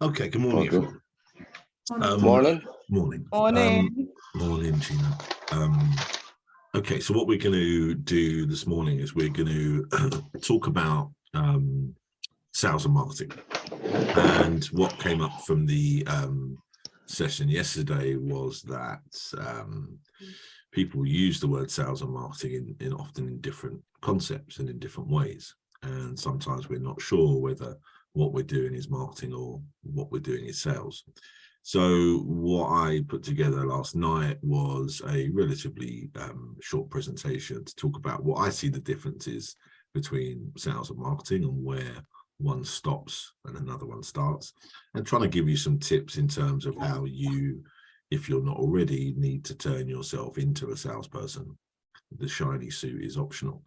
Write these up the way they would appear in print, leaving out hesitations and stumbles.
Okay, good morning, Okay. everyone. Morning. Morning. Morning. Morning, Gina. Okay, so what we're going to do this morning is we're going to talk about sales and marketing. And what came up from the session yesterday was that people use the word sales and marketing in often in different concepts and in different ways. And sometimes we're not sure whether what we're doing is marketing or what we're doing is sales. So what I put together last night was a relatively short presentation to talk about what I see the differences between sales and marketing and where one stops and another one starts, and trying to give you some tips in terms of how you, if you're not already, need to turn yourself into a salesperson. The shiny suit is optional,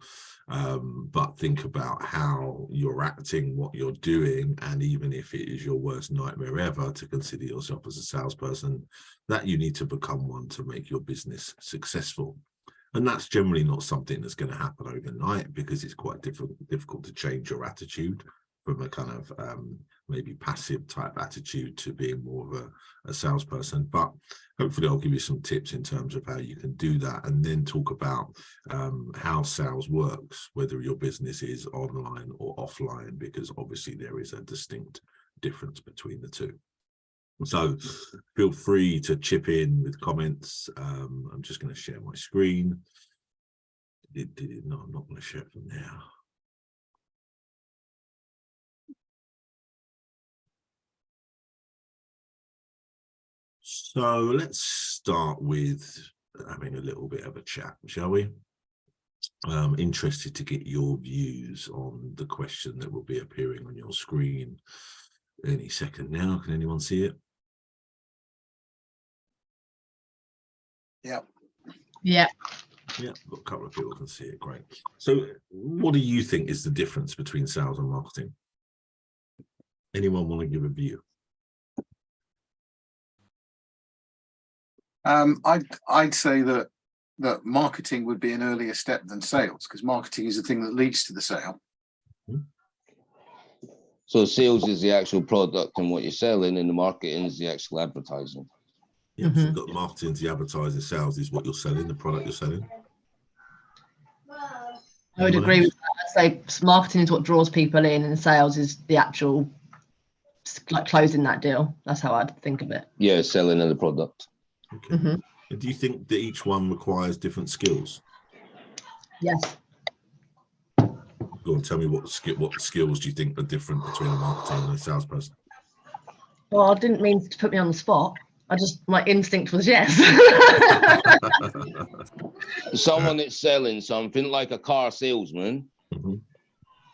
but think about how you're acting, what you're doing, and even if it is your worst nightmare ever to consider yourself as a salesperson, that you need to become one to make your business successful. And that's generally not something that's going to happen overnight, because it's quite difficult to change your attitude from a kind of maybe passive type attitude to being more of a salesperson. But hopefully I'll give you some tips in terms of how you can do that, and then talk about how sales works, whether your business is online or offline, because obviously there is a distinct difference between the two. So feel free to chip in with comments. I'm just going to share my screen. No, I'm not going to share it from there. So let's start with having a little bit of a chat, shall we? I'm interested to get your views on the question that will be appearing on your screen any second now. Can anyone see it? Yeah. Yeah, got a couple of people can see it. Great. So what do you think is the difference between sales and marketing? Anyone want to give a view? I'd say that marketing would be an earlier step than sales, because marketing is the thing that leads to the sale. So sales is the actual product and what you're selling, and the marketing is the actual advertising. Yeah, so you've got marketing, the advertising, sales is what you're selling, the product you're selling. I would agree with that. I'd say marketing is what draws people in, and sales is the actual, like, closing that deal. That's how I'd think of it. Yeah, selling of the product. Okay. And do you think that each one requires different skills? Yes. Go on, tell me what skills do you think are different between a marketing and a salesperson? Well, I didn't mean to put me on the spot. My instinct was yes. Someone that's selling something like a car salesman,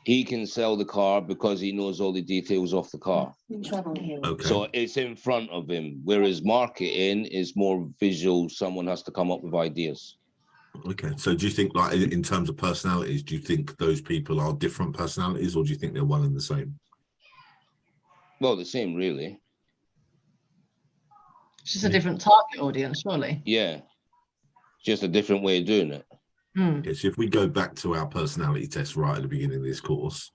he can sell the car because he knows all the details of the car. Okay. So it's in front of him, whereas marketing is more visual. Someone has to come up with ideas. Okay, so do you think, like, in terms of personalities, do you think those people are different personalities, or do you think they're one and the same? Well, the same, really. It's just a different target audience, surely. Yeah, just a different way of doing it. Okay, so if we go back to our personality test right at the beginning of this course,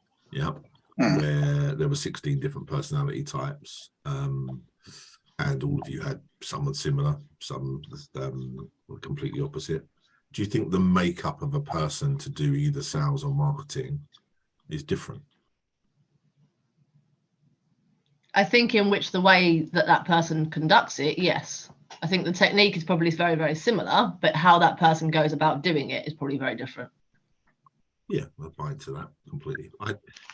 where there were 16 different personality types, and all of you had somewhat similar, some were completely opposite. Do you think the makeup of a person to do either sales or marketing is different? I think in which the way that person conducts it, yes. I think the technique is probably very, very similar, but how that person goes about doing it is probably very different. Yeah, I buy into that completely.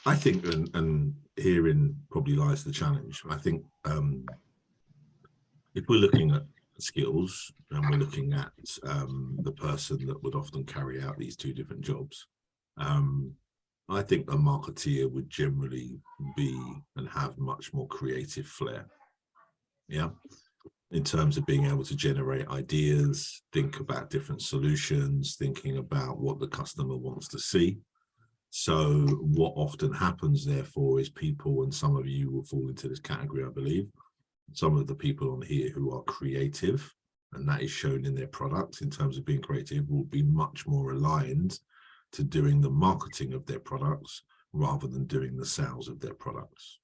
I think, and herein probably lies the challenge. I think if we're looking at skills and we're looking at the person that would often carry out these two different jobs, I think a marketeer would generally be and have much more creative flair. Yeah, in terms of being able to generate ideas, think about different solutions, thinking about what the customer wants to see. So what often happens, therefore, is people, and some of you will fall into this category, I believe, some of the people on here who are creative, and that is shown in their products in terms of being creative, will be much more aligned to doing the marketing of their products rather than doing the sales of their products.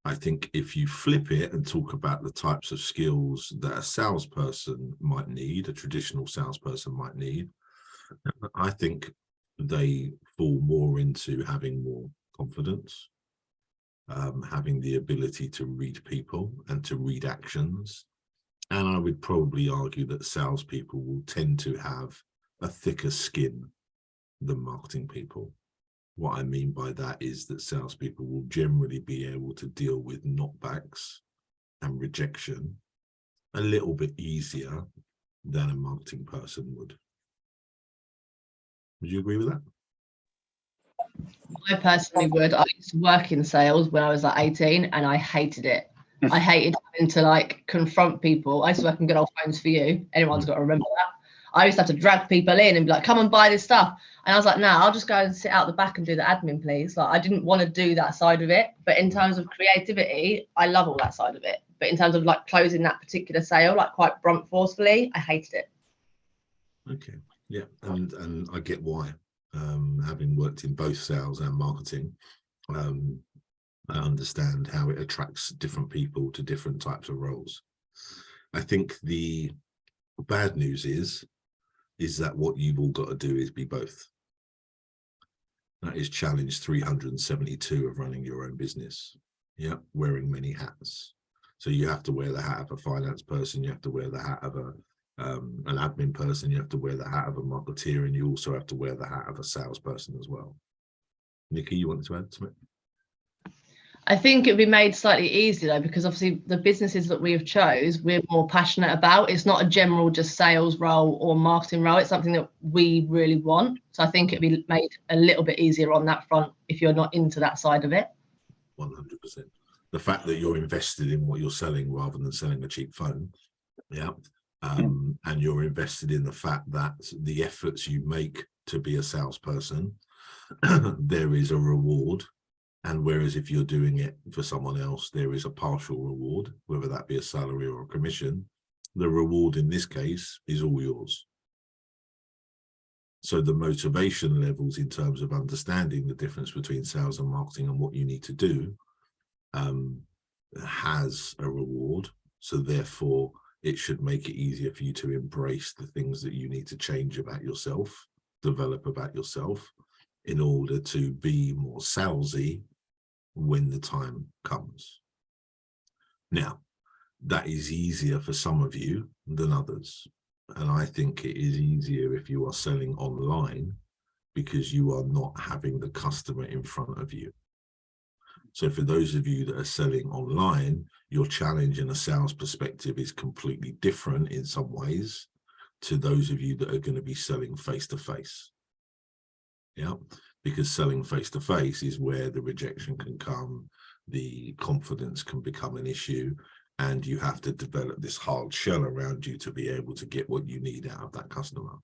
I think if you flip it and talk about the types of skills that a salesperson might need, a traditional salesperson might need, I think they fall more into having more confidence, having the ability to read people and to read actions. And I would probably argue that salespeople will tend to have a thicker skin than marketing people. What I mean by that is that salespeople will generally be able to deal with knockbacks and rejection a little bit easier than a marketing person would. Would you agree with that? I personally would. I used to work in sales when I was like 18 and I hated it. I hated having to like confront people. I used to work in Good Old Phones For You. Anyone's got to remember that. I used to have to drag people in and be like, come and buy this stuff. And I was like, nah, I'll just go and sit out the back and do the admin, please. Like, I didn't want to do that side of it. But in terms of creativity, I love all that side of it. But in terms of like closing that particular sale, like quite brunt forcefully, I hated it. Okay, yeah, and I get why. Having worked in both sales and marketing, I understand how it attracts different people to different types of roles. I think the bad news is that what you've all got to do is be both. That is challenge 372 of running your own business. Yeah, wearing many hats. So you have to wear the hat of a finance person, you have to wear the hat of an admin person, you have to wear the hat of a marketeer, and you also have to wear the hat of a salesperson as well. Nikki, you wanted to add something? I think it'd be made slightly easier though, because obviously the businesses that we have chose, we're more passionate about. It's not a general just sales role or marketing role. It's something that we really want. So I think it'd be made a little bit easier on that front if you're not into that side of it. 100%. The fact that you're invested in what you're selling rather than selling a cheap phone, yeah, and you're invested in the fact that the efforts you make to be a salesperson, there is a reward. And whereas if you're doing it for someone else, there is a partial reward, whether that be a salary or a commission, the reward in this case is all yours. So the motivation levels in terms of understanding the difference between sales and marketing and what you need to do has a reward. So therefore, it should make it easier for you to embrace the things that you need to change about yourself, develop about yourself, in order to be more salesy when the time comes. Now, that is easier for some of you than others. And I think it is easier if you are selling online because you are not having the customer in front of you. So for those of you that are selling online, your challenge in a sales perspective is completely different in some ways to those of you that are going to be selling face-to-face. Yeah, because selling face-to-face is where the rejection can come, the confidence can become an issue, and you have to develop this hard shell around you to be able to get what you need out of that customer.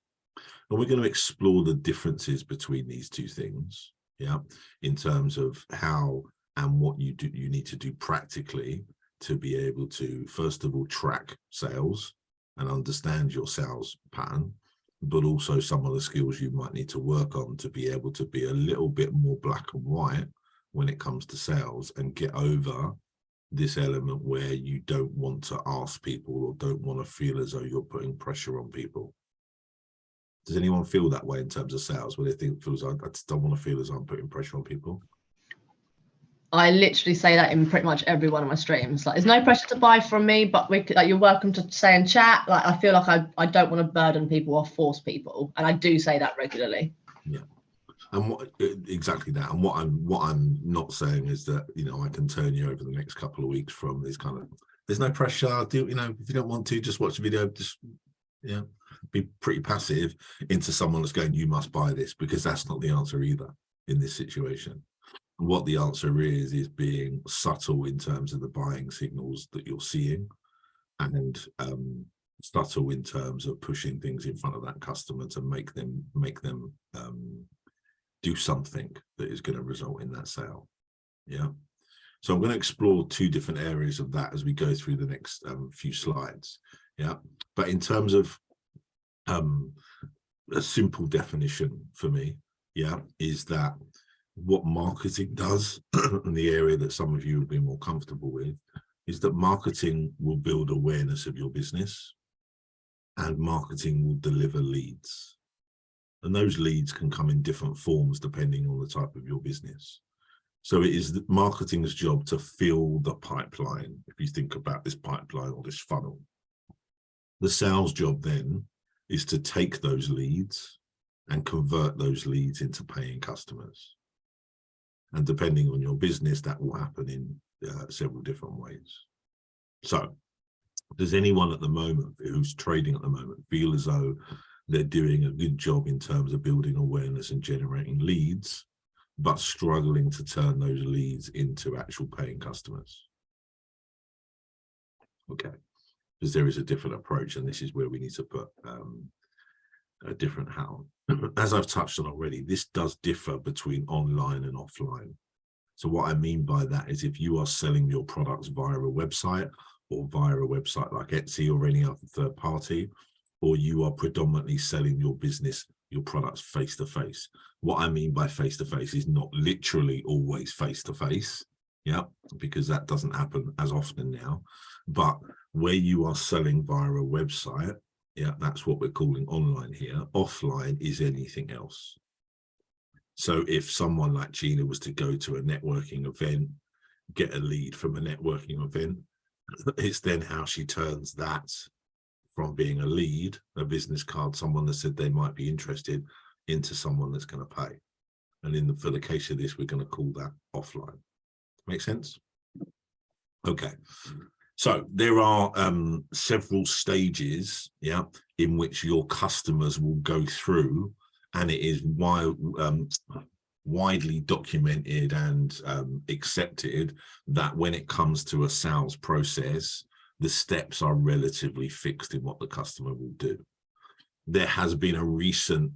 And we're going to explore the differences between these two things, yeah, in terms of how and what you need to do practically to be able to, first of all, track sales and understand your sales pattern, but also some of the skills you might need to work on to be able to be a little bit more black and white when it comes to sales and get over this element where you don't want to ask people or don't want to feel as though you're putting pressure on people. Does anyone feel that way in terms of sales, where they think feels like I just don't want to feel as I'm putting pressure on people? I literally say that in pretty much every one of my streams. Like, there's no pressure to buy from me, but like, you're welcome to say and chat. Like, I feel like I don't want to burden people or force people, and I do say that regularly. Yeah, and exactly that. And what I'm not saying is that, you know, I can turn you over the next couple of weeks from this kind of, there's no pressure. Do, you know, if you don't want to, just watch the video. Just, yeah, be pretty passive into someone that's going, you must buy this, because that's not the answer either in this situation. What the answer is being subtle in terms of the buying signals that you're seeing, and subtle in terms of pushing things in front of that customer to make them do something that is going to result in that sale. Yeah. So I'm going to explore two different areas of that as we go through the next few slides. Yeah. But in terms of a simple definition for me, yeah, is that what marketing does, and the area that some of you would be more comfortable with, is that marketing will build awareness of your business, and marketing will deliver leads. And those leads can come in different forms depending on the type of your business. So it is marketing's job to fill the pipeline. If you think about this pipeline or this funnel, the sales job then is to take those leads and convert those leads into paying customers. And depending on your business, that will happen in several different ways. So does anyone at the moment who's trading at the moment feel as though they're doing a good job in terms of building awareness and generating leads, but struggling to turn those leads into actual paying customers? Okay, because there is a different approach, and this is where we need to put a different hat on. As I've touched on already, this does differ between online and offline. So what I mean by that is, if you are selling your products via a website, or via a website like Etsy or any other third party, or you are predominantly selling your business, your products face to face. What I mean by face to face is not literally always face to face, yeah, because that doesn't happen as often now. But where you are selling via a website, yeah, that's what we're calling online here. Offline is anything else. So if someone like Gina was to go to a networking event, get a lead from a networking event, it's then how she turns that from being a lead, a business card, someone that said they might be interested, into someone that's going to pay. And for the case of this, we're going to call that offline. Make sense? Okay. So there are several stages, yeah, in which your customers will go through, and it is widely documented and accepted that when it comes to a sales process, the steps are relatively fixed in what the customer will do. There has been a recent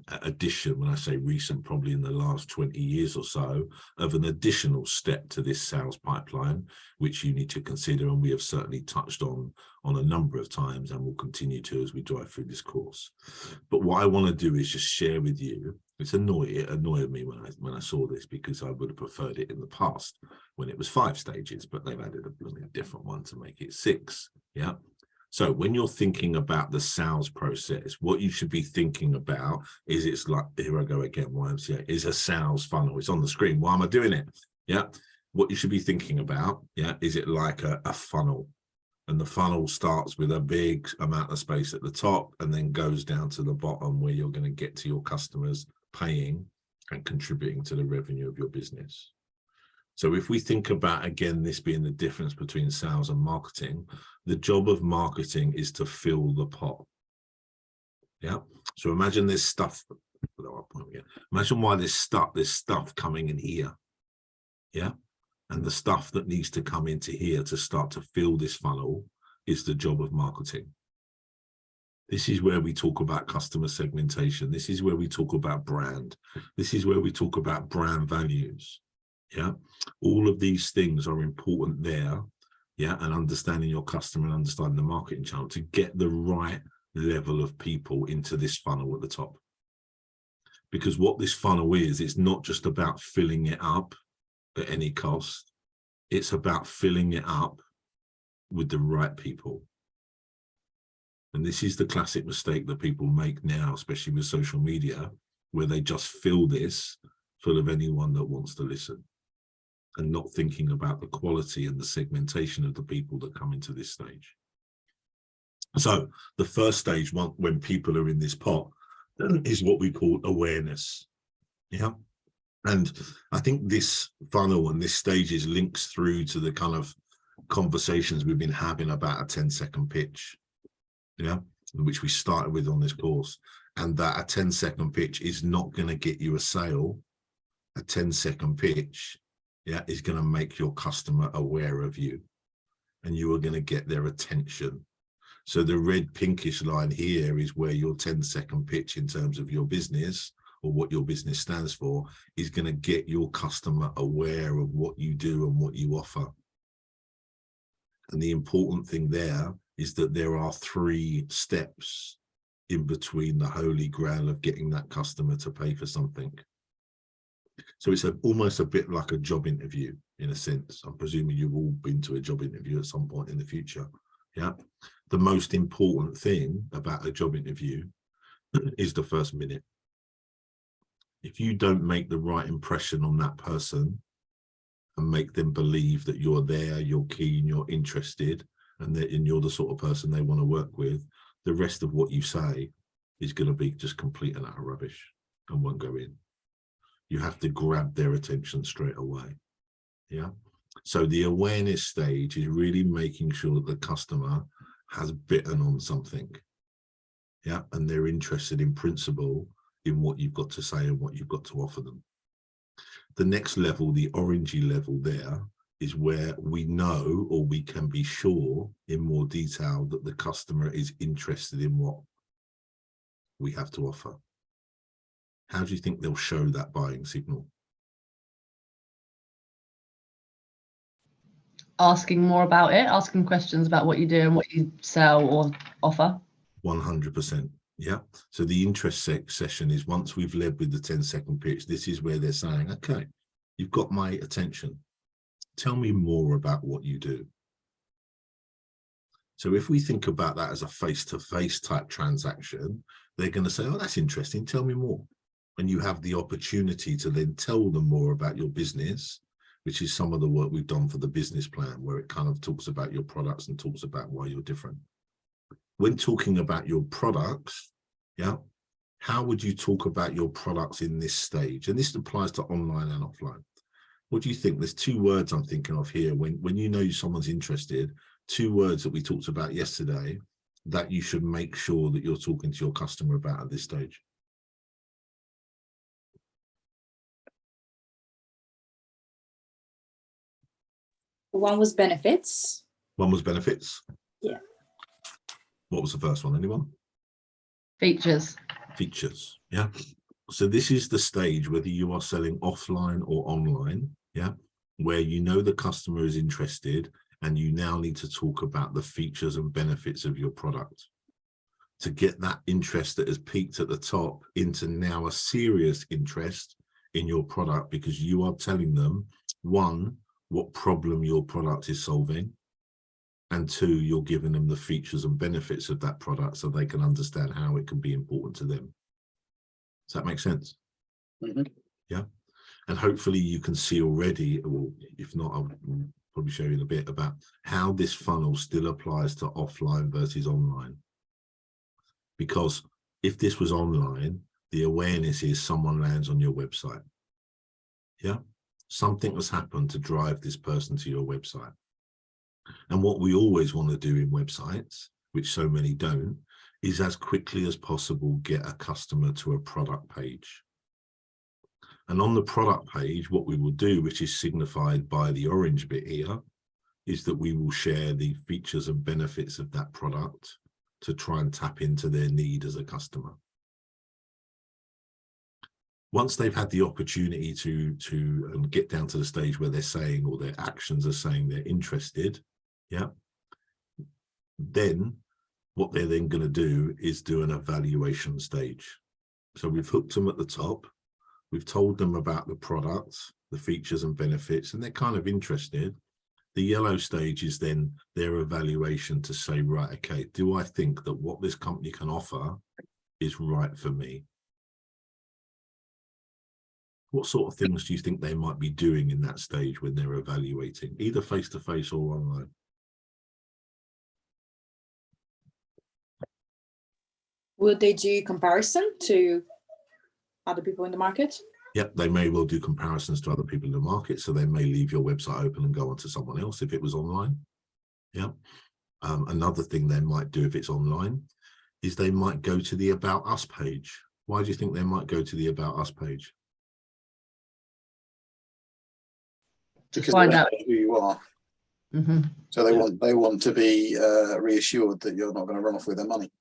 addition, when I say recent, probably in the last 20 years or so, of an additional step to this sales pipeline, which you need to consider, and we have certainly touched on a number of times, and will continue to as we drive through this course. But what I want to do is just share with you, it annoyed me when I saw this, because I would have preferred it in the past when it was 5 stages, but they've added a different one to make it 6, yeah? So when you're thinking about the sales process, what you should be thinking about is, it's like, here I go again, YMCA, is a sales funnel. It's on the screen. Why am I doing it? Yeah. What you should be thinking about, yeah, is it like a funnel? And the funnel starts with a big amount of space at the top and then goes down to the bottom, where you're going to get to your customers paying and contributing to the revenue of your business. So if we think about, again, this being the difference between sales and marketing, the job of marketing is to fill the pot. Yeah. So imagine this stuff. Imagine why there's stuff coming in here. Yeah. And the stuff that needs to come into here to start to fill this funnel is the job of marketing. This is where we talk about customer segmentation. This is where we talk about brand. This is where we talk about brand values. Yeah, all of these things are important there. Yeah, and understanding your customer and understanding the marketing channel to get the right level of people into this funnel at the top. Because what this funnel is, it's not just about filling it up at any cost. It's about filling it up with the right people. And this is the classic mistake that people make now, especially with social media, where they just fill this full of anyone that wants to listen, and not thinking about the quality and the segmentation of the people that come into this stage. So the first stage, when people are in this pot, is what we call awareness. Yeah. And I think this funnel and this stage links through to the kind of conversations we've been having about a 10-second pitch, yeah, which we started with on this course. And that a 10-second pitch is not going to get you a sale. A 10-second pitch, yeah, is going to make your customer aware of you, and you are going to get their attention. So the red pinkish line here is where your 10-second pitch in terms of your business, or what your business stands for, is going to get your customer aware of what you do and what you offer. And the important thing there is that there are 3 steps in between the holy grail of getting that customer to pay for something. So it's almost a bit like a job interview in a sense. I'm presuming you've all been to a job interview at some point in the future. Yeah. The most important thing about a job interview is the first minute. If you don't make the right impression on that person and make them believe that you're there, you're keen, you're interested, and you're the sort of person they want to work with, the rest of what you say is going to be just complete and utter rubbish and won't go in. You have to grab their attention straight away. Yeah. So the awareness stage is really making sure that the customer has bitten on something. Yeah. And they're interested in principle in what you've got to say and what you've got to offer them. The next level, the orangey level there, is where we know, or we can be sure in more detail, that the customer is interested in what we have to offer. How do you think they'll show that buying signal? Asking more about it, asking questions about what you do and what you sell or offer. 100%. Yeah. So the interest session is, once we've led with the 10-second pitch, this is where they're saying, okay, you've got my attention. Tell me more about what you do. So if we think about that as a face-to-face type transaction, they're going to say, oh, that's interesting. Tell me more. And you have the opportunity to then tell them more about your business, which is some of the work we've done for the business plan, where it kind of talks about your products and talks about why you're different. When talking about your products, yeah, how would you talk about your products in this stage? And this applies to online and offline. What do you think? There's two words I'm thinking of here. When you know someone's interested, two words that we talked about yesterday that you should make sure that you're talking to your customer about at this stage. One was benefits. One was benefits. Yeah. What was the first one? Anyone? Features. Features. Yeah. So this is the stage, whether you are selling offline or online, yeah, where you know the customer is interested and you now need to talk about the features and benefits of your product to get that interest that has peaked at the top into now a serious interest in your product, because you are telling them, one, what problem your product is solving, and two, you're giving them the features and benefits of that product so they can understand how it can be important to them. Does that make sense? Mm-hmm. Yeah. And hopefully you can see already, or if not, I'll probably show you in a bit, about how this funnel still applies to offline versus online. Because if this was online, the awareness is someone lands on your website. Yeah. Something has happened to drive this person to your website. And what we always want to do in websites, which so many don't, is as quickly as possible get a customer to a product page. And on the product page, what we will do, which is signified by the orange bit here, is that we will share the features and benefits of that product to try and tap into their need as a customer. Once they've had the opportunity to get down to the stage where they're saying, or their actions are saying they're interested, yeah, then what they're then going to do is do an evaluation stage. So we've hooked them at the top. We've told them about the products, the features and benefits, and they're kind of interested. The yellow stage is then their evaluation to say, right, okay, do I think that what this company can offer is right for me? What sort of things do you think they might be doing in that stage when they're evaluating, either face-to-face or online? Would they do comparison to other people in the market? Yep, they may well do comparisons to other people in the market. So they may leave your website open and go on to someone else if it was online. Yeah. Another thing they might do if it's online is they might go to the About Us page. Why do you think they might go to the About Us page? Because find they out know who you are. Mm-hmm. So they want to be reassured that you're not going to run off with their money.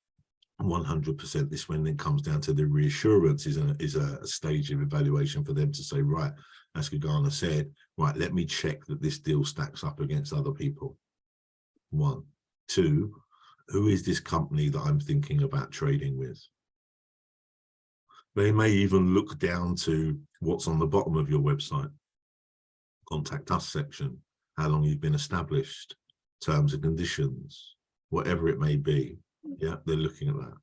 100%. This one then comes down to the reassurance is a stage of evaluation for them to say, right, as Gagana said, right, let me check that this deal stacks up against other people. One. Two, who is this company that I'm thinking about trading with? They may even look down to what's on the bottom of your website. Contact us section, how long you've been established, terms and conditions, whatever it may be. Yeah, they're looking at that.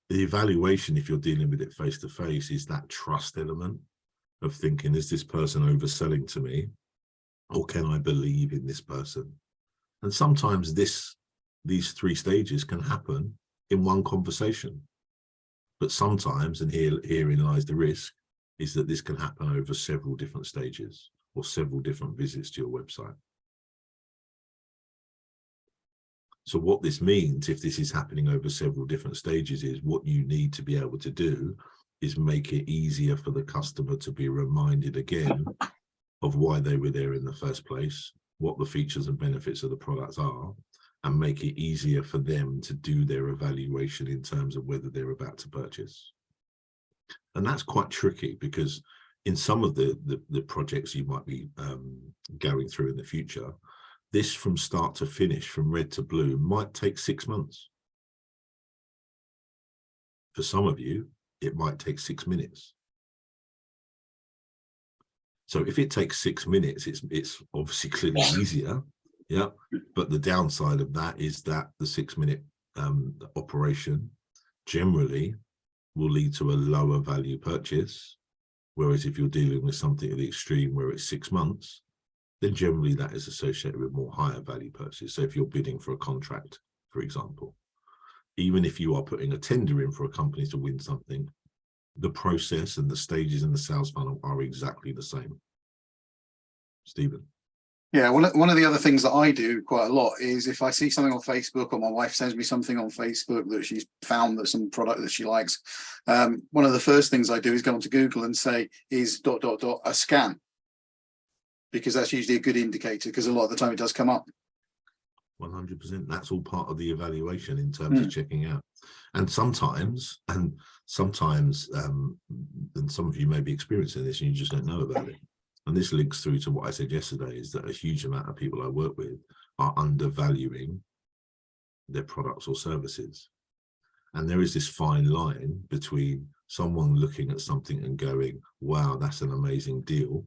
The evaluation, if you're dealing with it face to face, is that trust element of thinking, is this person overselling to me, or can I believe in this person? And sometimes these three stages can happen in one conversation. But sometimes, and herein lies the risk, is that this can happen over several different stages or several different visits to your website. So what this means, if this is happening over several different stages, is what you need to be able to do is make it easier for the customer to be reminded again of why they were there in the first place, what the features and benefits of the products are, and make it easier for them to do their evaluation in terms of whether they're about to purchase. And that's quite tricky, because in some of the projects you might be going through in the future, this from start to finish, from red to blue, might take 6 months. For some of you, it might take 6 minutes. So if it takes 6 minutes, it's obviously clearly easier. Yeah, but the downside of that is that the 6 minute operation generally will lead to a lower value purchase. Whereas if you're dealing with something at the extreme where it's 6 months, then generally that is associated with more higher value purchases. So if you're bidding for a contract, for example, even if you are putting a tender in for a company to win something, the process and the stages in the sales funnel are exactly the same. Stephen. Yeah, one of the other things that I do quite a lot is if I see something on Facebook, or my wife sends me something on Facebook that she's found, that some product that she likes, one of the first things I do is go onto Google and say, is ... a scam? Because that's usually a good indicator, because a lot of the time it does come up. 100%. That's all part of the evaluation in terms of checking out. And sometimes, and some of you may be experiencing this and you just don't know about it. And this links through to what I said yesterday, is that a huge amount of people I work with are undervaluing their products or services. And there is this fine line between someone looking at something and going, wow, that's an amazing deal,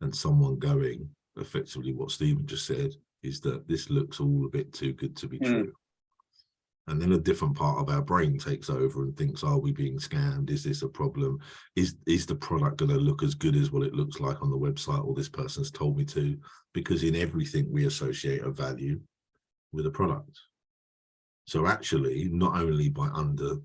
and someone going, effectively what Stephen just said, is that this looks all a bit too good to be true. And then a different part of our brain takes over and thinks, are we being scammed? Is this a problem? Is the product going to look as good as what it looks like on the website, or this person's told me to? Because in everything we associate a value with a product. So actually, not only by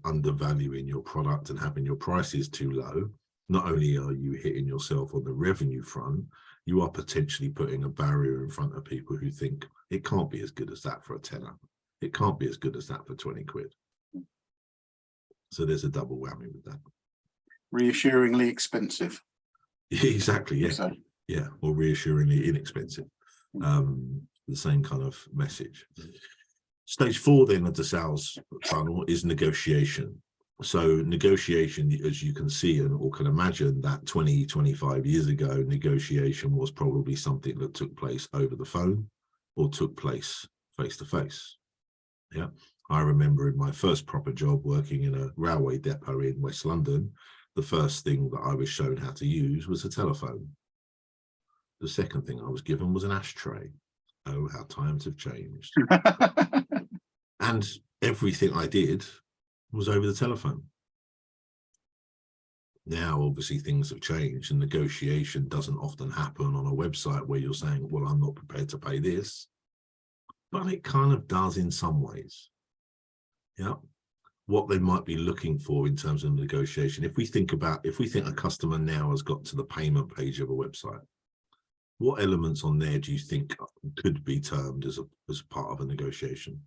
undervaluing your product and having your prices too low, not only are you hitting yourself on the revenue front, you are potentially putting a barrier in front of people who think it can't be as good as that for a tenner. It can't be as good as that for 20 quid. So there's a double whammy with that. Reassuringly expensive. Exactly, yeah. So. Yeah, or reassuringly inexpensive. The same kind of message. Stage 4 then of the sales funnel is negotiation. So negotiation, as you can see or can imagine, that 20-25 years ago, negotiation was probably something that took place over the phone or took place face to face. Yeah, I remember in my first proper job working in a railway depot in West London, the first thing that I was shown how to use was a telephone. The second thing I was given was an ashtray. Oh, how times have changed. And everything I did was over the telephone. Now, obviously, things have changed, and negotiation doesn't often happen on a website where you're saying, well, I'm not prepared to pay this. But it kind of does in some ways. Yeah. What they might be looking for in terms of negotiation. If we think a customer now has got to the payment page of a website, what elements on there do you think could be termed as part of a negotiation?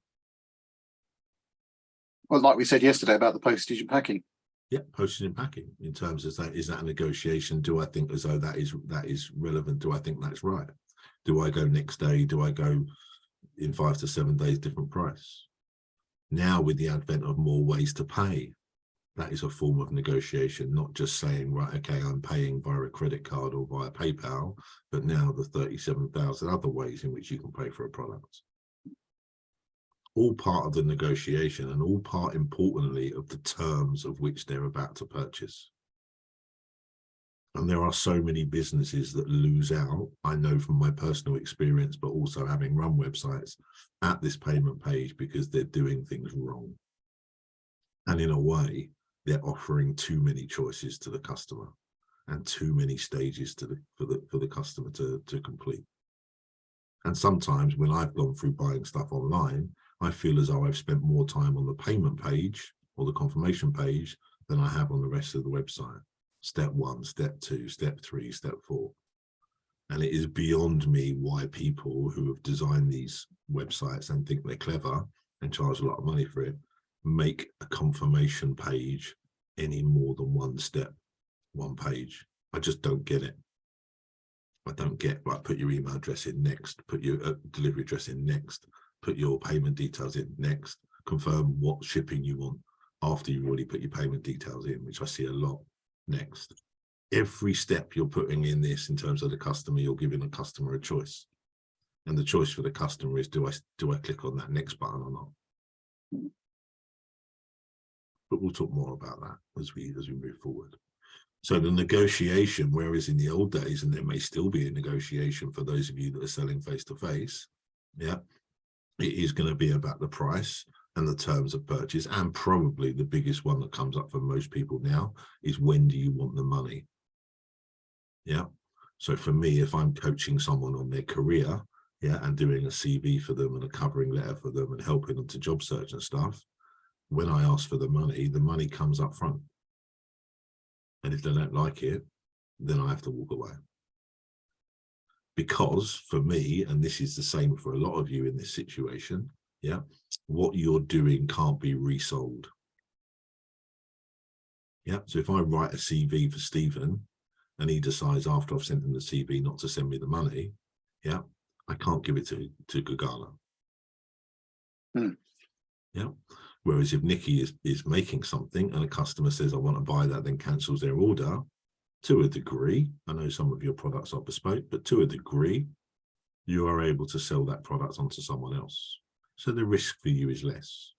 Well, like we said yesterday about the postage and packing. Yeah, postage and packing. In terms of that, is that a negotiation? Do I think as though that is relevant? Do I think that's right? Do I go next day? Do I go in 5 to 7 days different price? Now, with the advent of more ways to pay, that is a form of negotiation, not just saying, right, okay, I'm paying via a credit card or via PayPal, but now the 37,000 other ways in which you can pay for a product. all part of the negotiation and all part, importantly, of the terms of which they're about to purchase. And there are so many businesses that lose out, I know from my personal experience, but also having run websites, at this payment page because they're doing things wrong. And in a way, they're offering too many choices to the customer and too many stages to for the customer to complete. And sometimes when I've gone through buying stuff online, I feel as though I've spent more time on the payment page or the confirmation page than I have on the rest of the website. Step 1, step 2, step 3, step 4. And it is beyond me why people who have designed these websites and think they're clever and charge a lot of money for it, make a confirmation page any more than one step, one page. I just don't get it. I don't get, like, put your email address in next, put your delivery address in next, put your payment details in next, confirm what shipping you want after you've already put your payment details in, which I see a lot, next. Every step you're putting in this in terms of the customer, you're giving the customer a choice. And the choice for the customer is, do I click on that next button or not? But we'll talk more about that as we move forward. So the negotiation, whereas in the old days, and there may still be a negotiation for those of you that are selling face-to-face, yeah, it is going to be about the price and the terms of purchase. And probably the biggest one that comes up for most people now is, when do you want the money? Yeah. So for me, if I'm coaching someone on their career, yeah, and doing a CV for them and a covering letter for them and helping them to job search and stuff, when I ask for the money comes up front. And if they don't like it, then I have to walk away. Because for me, and this is the same for a lot of you in this situation, yeah, what you're doing can't be resold. Yeah, so if I write a CV for Stephen and he decides after I've sent him the CV not to send me the money, yeah, I can't give it to Gagala. Yeah. Whereas if Nikki is making something and a customer says, I want to buy that, then cancels their order, to a degree, I know some of your products are bespoke, but to a degree, you are able to sell that product onto someone else. So the risk for you is less.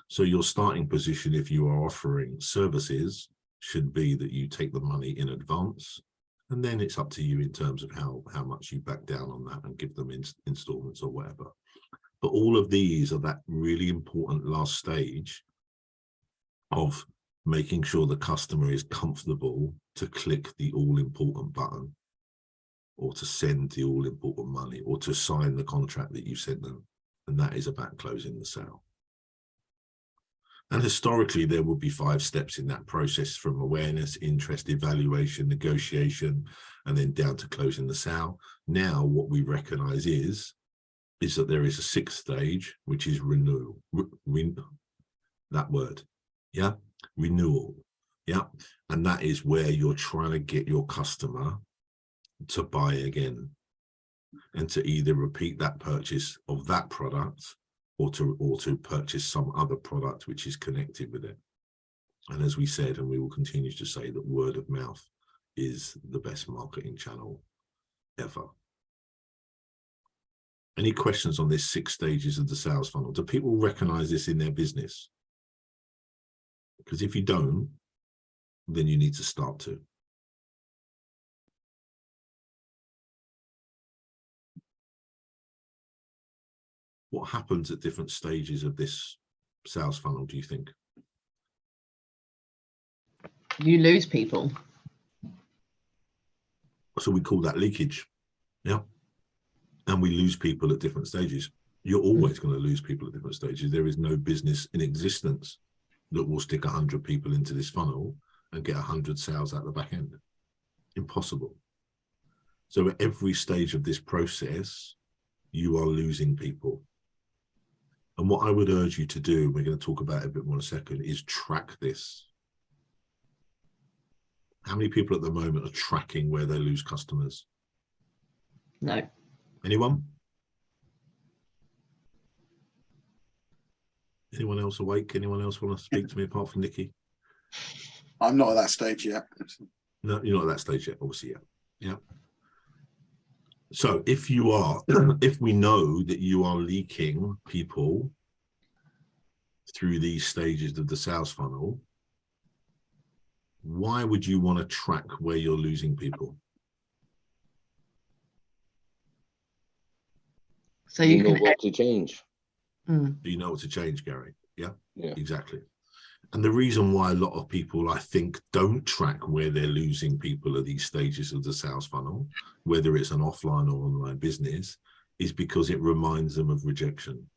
So your starting position, if you are offering services, should be that you take the money in advance, and then it's up to you in terms of how much you back down on that and give them installments or whatever. But all of these are that really important last stage of making sure the customer is comfortable to click the all-important button, or to send the all-important money, or to sign the contract that you sent them. And that is about closing the sale. And historically, there would be 5 steps in that process, from awareness, interest, evaluation, negotiation, and then down to closing the sale. Now, what we recognize is that there is a 6th stage, which is renewal. That word, yeah, renewal, yeah. And that is where you're trying to get your customer to buy again, and to either repeat that purchase of that product, or to purchase some other product which is connected with it. And as we said, and we will continue to say, that word of mouth is the best marketing channel ever. Any questions on this 6 stages of the sales funnel? Do people recognize this in their business? Because if you don't, then you need to start to. What happens at different stages of this sales funnel, do you think? You lose people. So we call that leakage. Yeah. And we lose people at different stages. You're always going to lose people at different stages. There is no business in existence that will stick 100 people into this funnel and get 100 sales at the back end. Impossible. So at every stage of this process, you are losing people. And what I would urge you to do, we're going to talk about it a bit more in a second, is track this. How many people at the moment are tracking where they lose customers? No. Anyone? Anyone else awake? Anyone else want to speak to me apart from Nikki? I'm not at that stage yet. No, you're not at that stage yet, obviously, yeah. So if you are, if we know that you are leaking people through these stages of the sales funnel, why would you want to track where you're losing people? So You you know can. what to change. Mm. Do you know what to change, Gary? Yeah, Yeah. exactly. And the reason why a lot of people, I think, don't track where they're losing people at these stages of the sales funnel, whether it's an offline or online business, is because it reminds them of rejection.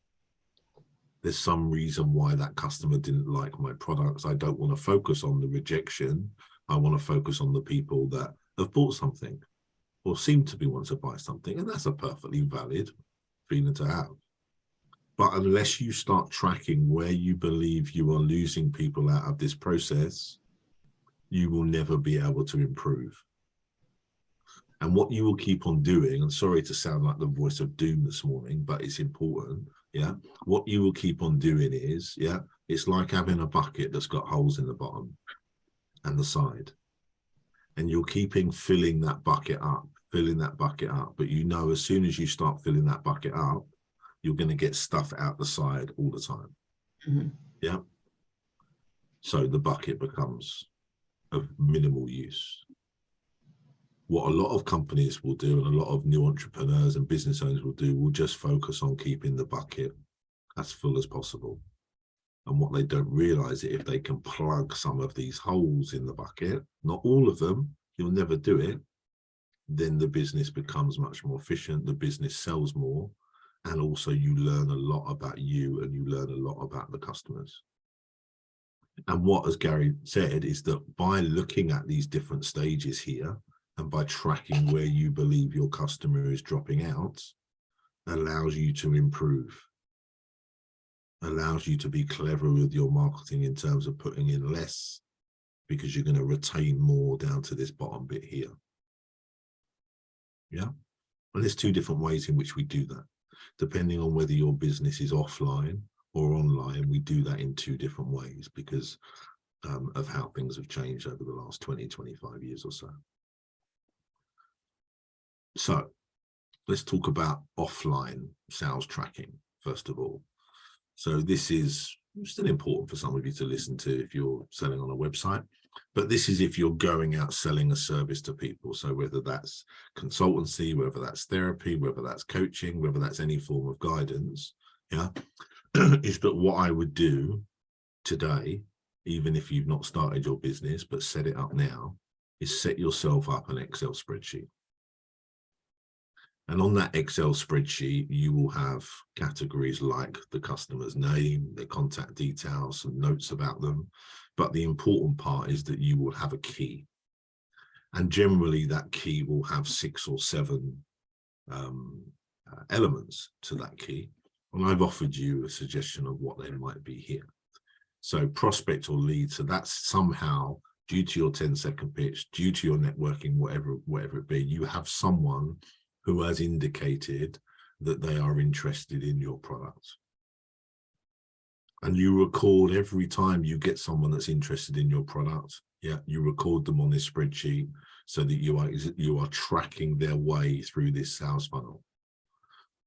There's some reason why that customer didn't like my products. I don't want to focus on the rejection. I want to focus on the people that have bought something or seem to be wanting to buy something. And that's a perfectly valid feeling to have. But unless you start tracking where you believe you are losing people out of this process, you will never be able to improve. And what you will keep on doing, and sorry to sound like the voice of doom this morning, but it's important, yeah? What you will keep on doing is, yeah, it's like having a bucket that's got holes in the bottom and the side. And you're keeping filling that bucket up, but you know as soon as you start filling that bucket up, you're going to get stuff out the side all the time. Mm-hmm. Yeah. So the bucket becomes of minimal use. What a lot of companies will do, and a lot of new entrepreneurs and business owners will do, will just focus on keeping the bucket as full as possible. And what they don't realize is if they can plug some of these holes in the bucket, not all of them, you'll never do it, then the business becomes much more efficient, the business sells more, and also you learn a lot about you and you learn a lot about the customers. And what, as Gary said, is that by looking at these different stages here and by tracking where you believe your customer is dropping out, allows you to improve, allows you to be clever with your marketing in terms of putting in less, because you're going to retain more down to this bottom bit here. Yeah. And there's two different ways in which we do that. Depending on whether your business is offline or online, we do that in two different ways because of how things have changed over the last 20, 25 years or so. So let's talk about offline sales tracking, first of all. So this is still important for some of you to listen to if you're selling on a website, but this is if you're going out selling a service to people. So whether that's consultancy, whether that's therapy, whether that's coaching, whether that's any form of guidance, yeah, is that what I would do today, even if you've not started your business, but set it up now, is set yourself up an Excel spreadsheet. And on that Excel spreadsheet, you will have categories like the customer's name, their contact details, some notes about them. But the important part is that you will have a key. And generally that key will have 6 or 7 elements to that key. And I've offered you a suggestion of what they might be here. So prospect or lead, so that's somehow due to your 10-second pitch, due to your networking, whatever it be, you have someone who has indicated that they are interested in your product. And you record every time you get someone that's interested in your product, yeah, you record them on this spreadsheet so that you are tracking their way through this sales funnel.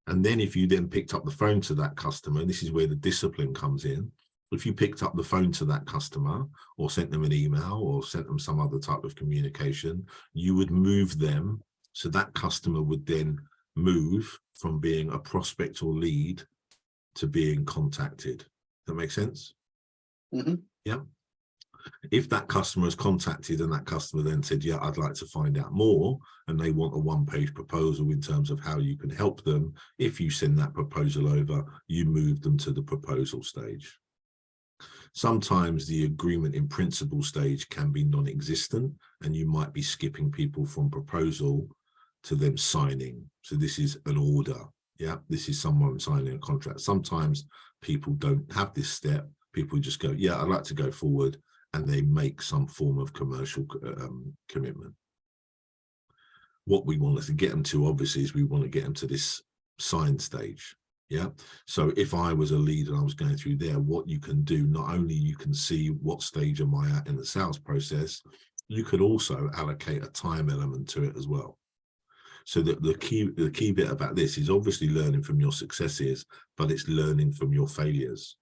And then if you then picked up the phone to that customer, and this is where the discipline comes in, if you picked up the phone to that customer or sent them an email or sent them some other type of communication, you would move them. So that customer would then move from being a prospect or lead to being contacted. Does that make sense? Mm-hmm. Yeah. If that customer is contacted and that customer then said, yeah, I'd like to find out more, and they want a one-page proposal in terms of how you can help them, if you send that proposal over, you move them to the proposal stage. Sometimes the agreement in principle stage can be non-existent, and you might be skipping people from proposal to them signing. So this is an order. Yeah, this is someone signing a contract. Sometimes people don't have this step. People just go, yeah, I'd like to go forward, and they make some form of commercial commitment. What we want to get them to, obviously, is we want to get them to this sign stage. Yeah. So if I was a lead and I was going through there, what you can do, not only you can see what stage am I at in the sales process, you could also allocate a time element to it as well. So that the key bit about this is obviously learning from your successes, but it's learning from your failures.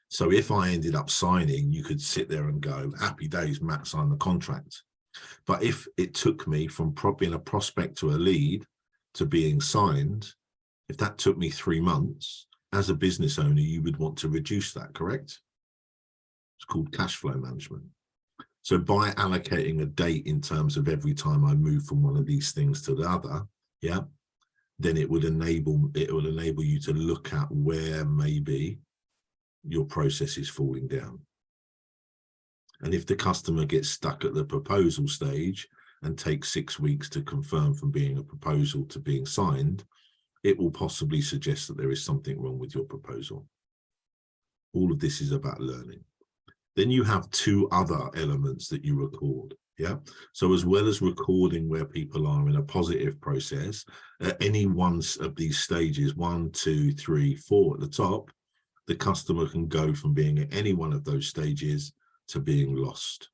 So if I ended up signing, you could sit there and go, happy days, Matt signed the contract. But if it took me from being a prospect to a lead to being signed, if that took me 3 months, as a business owner, you would want to reduce that, correct? It's called cash flow management. So by allocating a date in terms of every time I move from one of these things to the other, yeah, then it would enable you to look at where maybe your process is falling down. And if the customer gets stuck at the proposal stage and takes 6 weeks to confirm from being a proposal to being signed, it will possibly suggest that there is something wrong with your proposal. All of this is about learning. Then you have 2 other elements that you record. Yeah. So as well as recording where people are in a positive process, at any one of these stages, 1, 2, 3, 4 at the top, the customer can go from being at any one of those stages to being lost.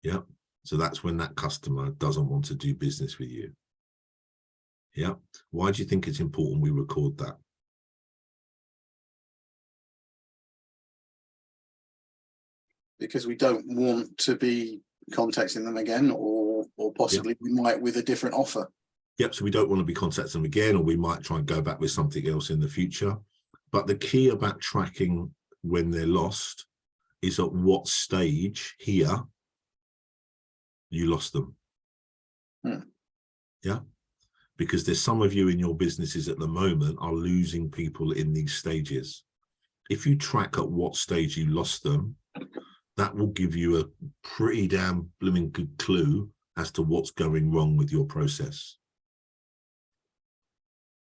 Yeah. So that's when that customer doesn't want to do business with you. Yeah. Why do you think it's important we record that? Because we don't want to be contacting them again, or possibly we might with a different offer. Yep. So we don't want to be contacting them again, or we might try and go back with something else in the future. But the key about tracking when they're lost is at what stage here you lost them. Yeah. Because there's some of you in your businesses at the moment are losing people in these stages. If you track at what stage you lost them, that will give you a pretty damn blooming good clue as to what's going wrong with your process.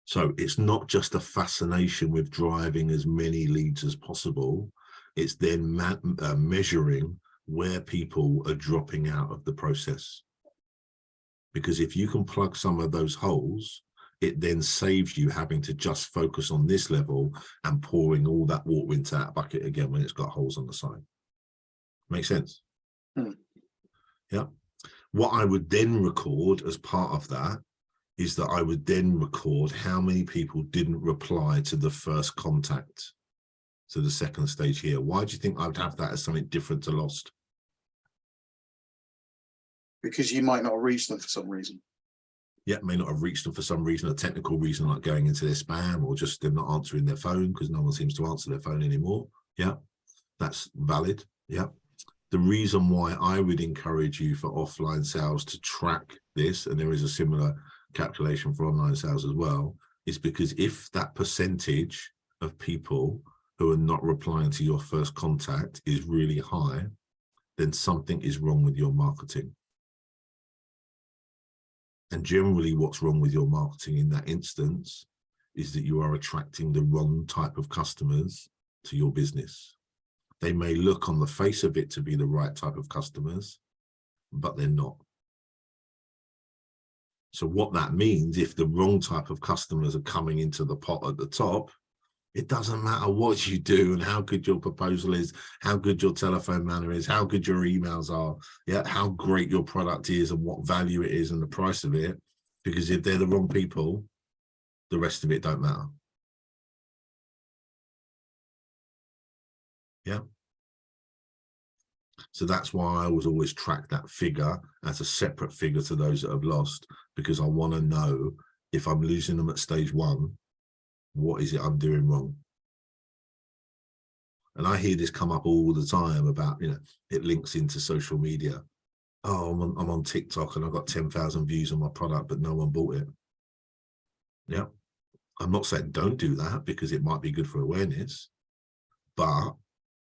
So it's not just a fascination with driving as many leads as possible. It's then measuring where people are dropping out of the process. Because if you can plug some of those holes, it then saves you having to just focus on this level and pouring all that water into that bucket again when it's got holes on the side. Make sense? Yeah. What I would then record as part of that is that I would then record how many people didn't reply to the first contact, to the second stage here. Why do you think I would have that as something different to lost? Because you might not have reached them for some reason. Yeah, may not have reached them for some reason, a technical reason like going into their spam, or just them not answering their phone because no one seems to answer their phone anymore. Yeah, that's valid. Yeah. The reason why I would encourage you for offline sales to track this, and there is a similar calculation for online sales as well, is because if that percentage of people who are not replying to your first contact is really high, then something is wrong with your marketing. And generally what's wrong with your marketing in that instance is that you are attracting the wrong type of customers to your business. They may look on the face of it to be the right type of customers, but they're not. So what that means, if the wrong type of customers are coming into the pot at the top, it doesn't matter what you do and how good your proposal is, how good your telephone manner is, how good your emails are, yeah, how great your product is and what value it is and the price of it. Because if they're the wrong people, the rest of it don't matter. Yeah. So that's why I would always track that figure as a separate figure to those that have lost, because I want to know if I'm losing them at stage 1, what is it I'm doing wrong? And I hear this come up all the time about, you know, it links into social media. Oh, I'm on TikTok and I've got 10,000 views on my product, but no one bought it. Yeah. I'm not saying don't do that because it might be good for awareness, but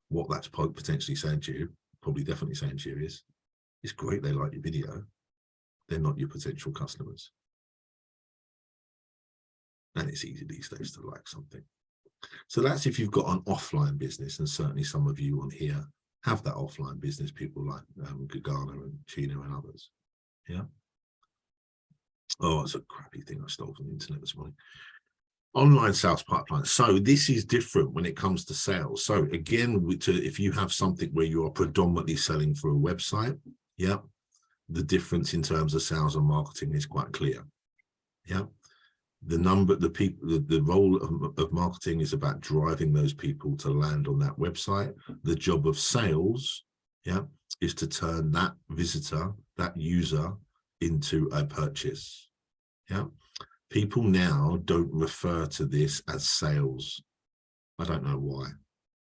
what that's potentially saying to you, probably definitely saying to you is, it's great they like your video. They're not your potential customers. And it's easy these days to like something. So that's if you've got an offline business, and certainly some of you on here have that offline business, people like Gagana and Chino and others. Yeah. Oh, it's a crappy thing I stole from the internet this morning. Online sales pipeline. So this is different when it comes to sales. So again, if you have something where you are predominantly selling through a website, yeah, the difference in terms of sales and marketing is quite clear. Yeah. The role of marketing is about driving those people to land on that website. The job of sales, yeah, is to turn that visitor, that user, into a purchase. Yeah. People now don't refer to this as sales. I don't know why.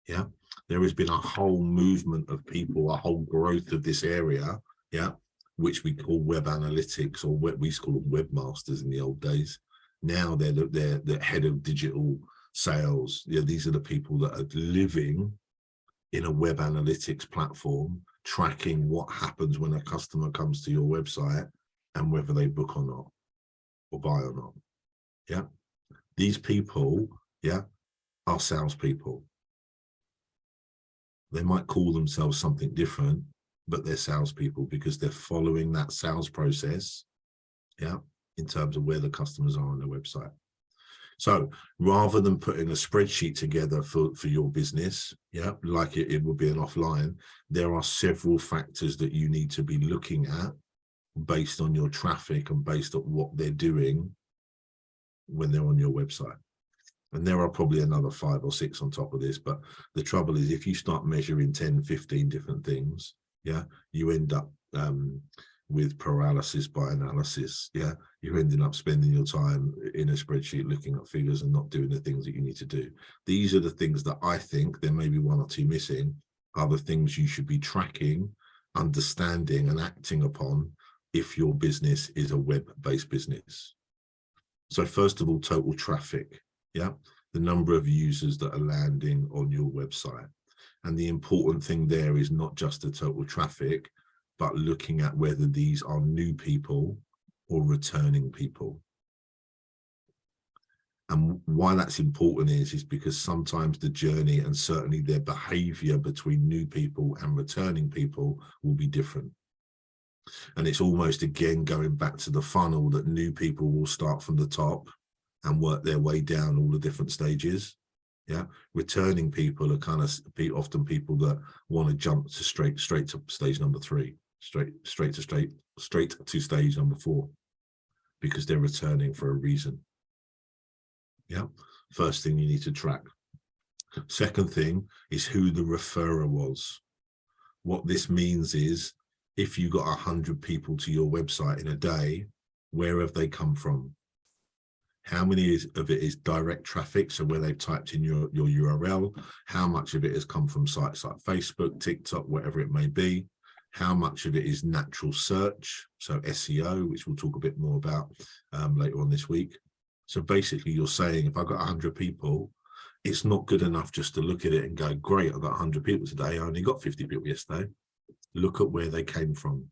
Yeah. There has been a whole movement of people, a whole growth of this area, yeah, which we call web analytics, or what we call webmasters in the old days. Now they're the head of digital sales. Yeah, these are the people that are living in a web analytics platform, tracking what happens when a customer comes to your website and whether they book or not, or buy or not. Yeah, these people, yeah, are salespeople. They might call themselves something different, but they're salespeople because they're following that sales process, yeah, in terms of where the customers are on their website. So rather than putting a spreadsheet together for your business, yeah, like it would be an offline, there are several factors that you need to be looking at based on your traffic and based on what they're doing when they're on your website. And there are probably another 5 or 6 on top of this, but the trouble is if you start measuring 10, 15 different things, yeah, you end up with paralysis by analysis. Yeah, you're ending up spending your time in a spreadsheet looking at figures and not doing the things that you need to do. These are the things that I think there may be 1 or 2 missing, are the things you should be tracking, understanding and acting upon if your business is a web-based business. So first of all, total traffic. Yeah, the number of users that are landing on your website. And the important thing there is not just the total traffic, but looking at whether these are new people or returning people. And why that's important is because sometimes the journey and certainly their behavior between new people and returning people will be different. And it's almost, again, going back to the funnel, that new people will start from the top and work their way down all the different stages. Yeah, returning people are kind of often people that want to jump to straight to stage number 3, straight to stage number 4, because they're returning for a reason. Yeah, first thing you need to track. Second thing is who the referrer was. What this means is if you got 100 people to your website in a day, where have they come from? How many of it is direct traffic, so where they've typed in your URL? How much of it has come from sites like Facebook, TikTok, whatever it may be? How much of it is natural search, so SEO, which we'll talk a bit more about later on this week. So basically you're saying, if I've got 100 people, it's not good enough just to look at it and go, great, I've got 100 people today, I only got 50 people yesterday. Look at where they came from.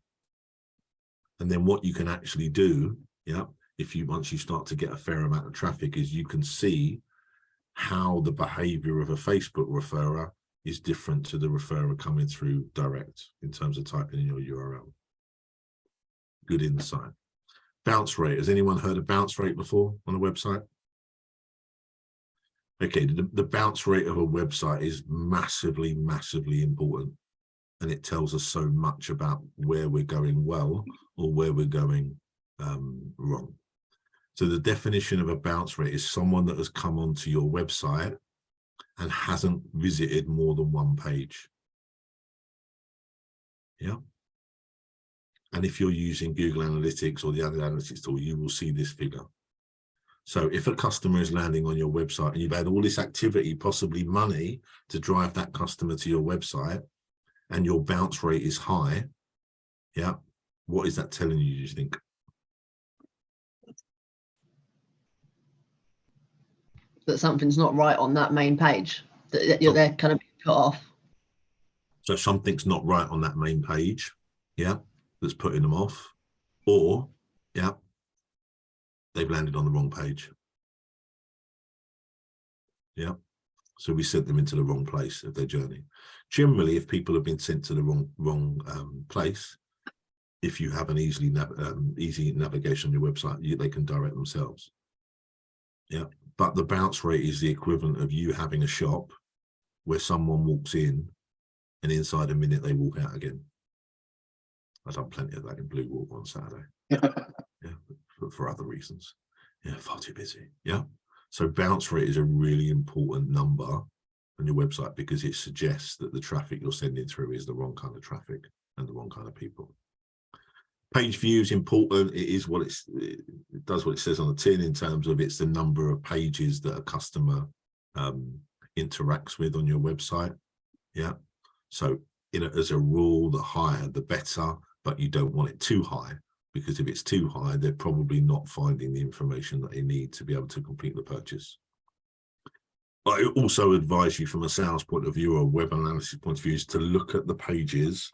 And then what you can actually do, yeah, once you start to get a fair amount of traffic, is you can see how the behavior of a Facebook referrer is different to the referrer coming through direct in terms of typing in your URL. Good insight. Bounce rate. Has anyone heard of bounce rate before on a website? Okay, the bounce rate of a website is massively, massively important. And it tells us so much about where we're going well or where we're going wrong. So the definition of a bounce rate is someone that has come onto your website and hasn't visited more than 1 page. Yeah. And if you're using Google Analytics or the other analytics tool, you will see this figure. So if a customer is landing on your website and you've had all this activity, possibly money, to drive that customer to your website, and your bounce rate is high, yeah, what is that telling you, do you think? That something's not right on that main page, that they're kind of put off. So something's not right on that main page, yeah, that's putting them off, or, yeah, they've landed on the wrong page. Yeah, so we sent them into the wrong place of their journey. Generally, if people have been sent to the wrong place, if you have an easy navigation on your website, they can direct themselves. Yeah, but the bounce rate is the equivalent of you having a shop where someone walks in and inside a minute they walk out again. I've done plenty of that in Blue Walk on Saturday. For other reasons. Yeah, far too busy. Yeah. So bounce rate is a really important number on your website because it suggests that the traffic you're sending through is the wrong kind of traffic and the wrong kind of people. Page view is important. It is what it does what it says on the tin in terms of it's the number of pages that a customer interacts with on your website. Yeah. So as a rule, the higher the better, but you don't want it too high, because if it's too high, they're probably not finding the information that they need to be able to complete the purchase. I also advise you from a sales point of view or web analysis point of view is to look at the pages